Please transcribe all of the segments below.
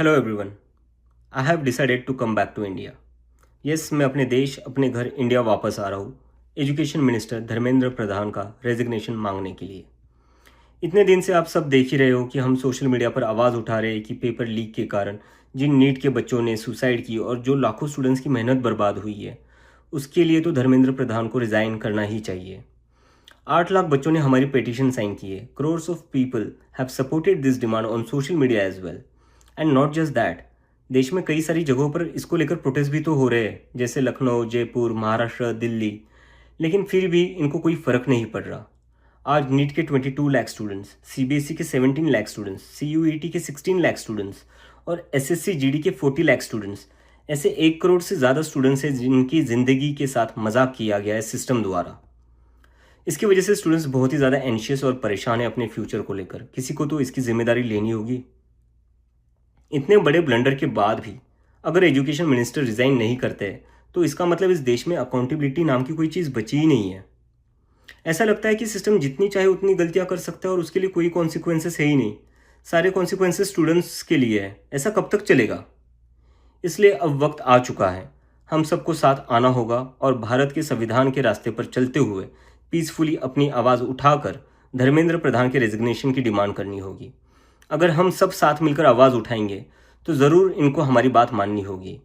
Hello everyone. I have decided to come back to India. Yes, मैं अपने देश अपने घर इंडिया वापस आ रहा हूँ एजुकेशन मिनिस्टर धर्मेंद्र प्रधान का रेजिग्नेशन मांगने के लिए। इतने दिन से आप सब देख ही रहे हो कि हम सोशल मीडिया पर आवाज़ उठा रहे हैं कि पेपर लीक के कारण जिन नीट के बच्चों ने सुसाइड की और जो लाखों स्टूडेंट्स की मेहनत बर्बाद हुई है, उसके लिए तो धर्मेंद्र प्रधान को रिज़ाइन करना ही चाहिए। 8 लाख बच्चों ने हमारी पिटीशन साइन की है। Crores of people have supported this demand on social media as well. And not just that, देश में कई सारी जगहों पर इसको लेकर प्रोटेस्ट भी तो हो रहे हैं, जैसे लखनऊ, जयपुर, महाराष्ट्र, दिल्ली। लेकिन फिर भी इनको कोई फ़र्क नहीं पड़ रहा। आज नीट के 22 लाख स्टूडेंट्स, सीबीएसई के 17 लाख स्टूडेंट्स, सीयूईटी के 16 लाख स्टूडेंट्स और एसएससी जीडी के 40 लाख स्टूडेंट्स, ऐसे 1 करोड़ से ज़्यादा स्टूडेंट्स हैं जिनकी ज़िंदगी के साथ मजाक किया गया है सिस्टम द्वारा। इसकी वजह से स्टूडेंट्स बहुत ही ज़्यादा एंशियस और परेशान है अपने फ्यूचर को लेकर। किसी को तो इसकी जिम्मेदारी लेनी होगी। इतने बड़े ब्लंडर के बाद भी अगर एजुकेशन मिनिस्टर रिज़ाइन नहीं करते तो इसका मतलब इस देश में अकाउंटेबिलिटी नाम की कोई चीज़ बची ही नहीं है। ऐसा लगता है कि सिस्टम जितनी चाहे उतनी गलतियां कर सकता है और उसके लिए कोई कॉन्सिक्वेंसेस है ही नहीं। सारे कॉन्सिक्वेंसेस स्टूडेंट्स के लिए है। ऐसा कब तक चलेगा? इसलिए अब वक्त आ चुका है, हम सबको साथ आना होगा और भारत के संविधान के रास्ते पर चलते हुए पीसफुली अपनी आवाज़ उठाकर धर्मेंद्र प्रधान के रेजिग्नेशन की डिमांड करनी होगी। अगर हम सब साथ मिलकर आवाज़ उठाएंगे तो ज़रूर इनको हमारी बात माननी होगी।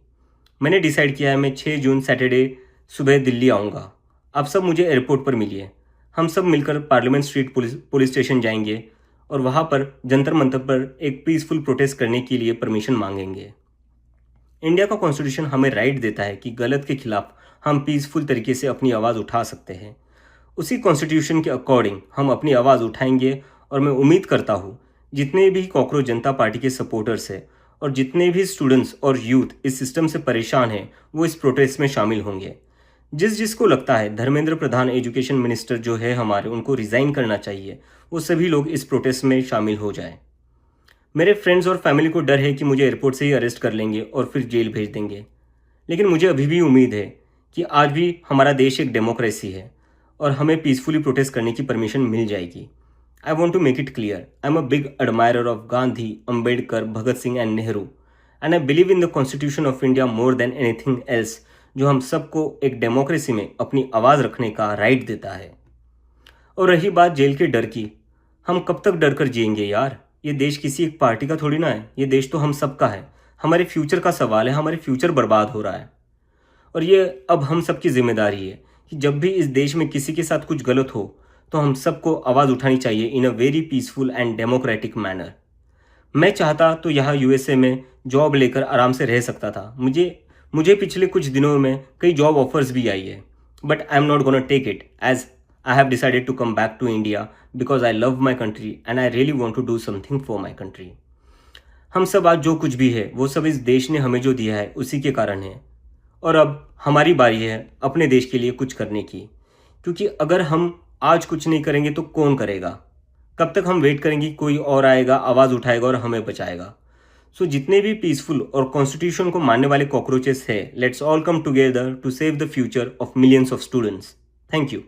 मैंने डिसाइड किया है, मैं 6 जून सैटरडे सुबह दिल्ली आऊँगा। आप सब मुझे एयरपोर्ट पर मिलिए। हम सब मिलकर पार्लियामेंट स्ट्रीट पुलिस स्टेशन जाएंगे और वहाँ पर जंतर मंतर पर एक पीसफुल प्रोटेस्ट करने के लिए परमिशन मांगेंगे। इंडिया का कॉन्स्टिट्यूशन हमें राइट देता है कि गलत के खिलाफ हम पीसफुल तरीके से अपनी आवाज़ उठा सकते हैं। उसी कॉन्स्टिट्यूशन के अकॉर्डिंग हम अपनी आवाज़ उठाएंगे और मैं उम्मीद करता हूँ जितने भी कॉकरोच जनता पार्टी के सपोर्टर्स हैं और जितने भी स्टूडेंट्स और यूथ इस सिस्टम से परेशान हैं वो इस प्रोटेस्ट में शामिल होंगे। जिसको लगता है धर्मेंद्र प्रधान एजुकेशन मिनिस्टर जो है हमारे, उनको रिज़ाइन करना चाहिए, वो सभी लोग इस प्रोटेस्ट में शामिल हो जाएं। मेरे फ्रेंड्स और फैमिली को डर है कि मुझे एयरपोर्ट से ही अरेस्ट कर लेंगे और फिर जेल भेज देंगे। लेकिन मुझे अभी भी उम्मीद है कि आज भी हमारा देश एक डेमोक्रेसी है और हमें पीसफुली प्रोटेस्ट करने की परमिशन मिल जाएगी। I want to make it clear, I'm a big admirer of Gandhi, Ambedkar, Bhagat Singh and Nehru, and I believe in the Constitution of India more than anything else, जो हम सबको एक democracy में अपनी आवाज़ रखने का राइट देता है। और रही बात जेल के डर की, हम कब तक डर कर जिएंगे यार? ये देश किसी एक पार्टी का थोड़ी ना है, ये देश तो हम सबका है। हमारे फ्यूचर का सवाल है, हमारे फ्यूचर बर्बाद हो रहा है और ये अब हम सबकी जिम्मेदारी है कि जब भी इस देश में किसी के साथ कुछ गलत हो तो हम सबको आवाज़ उठानी चाहिए in a very peaceful and democratic manner. मैं चाहता तो यहाँ यूएसए में जॉब लेकर आराम से रह सकता था। मुझे पिछले कुछ दिनों में कई जॉब ऑफर्स भी आई है, but I am not gonna take it as I have decided to come back to India because I love my country and I really want to do something for my country. हम सब आज जो कुछ भी है वो सब इस देश ने हमें जो दिया है उसी के कारण है और अब हमारी बारी है अपने देश के लिए कुछ करने की, क्योंकि अगर हम आज कुछ नहीं करेंगे तो कौन करेगा? कब तक हम वेट करेंगे कोई और आएगा, आवाज़ उठाएगा और हमें बचाएगा? सो जितने भी पीसफुल और कॉन्स्टिट्यूशन को मानने वाले कॉकरोचेस है, let's all come together to save the future of millions of students. Thank you.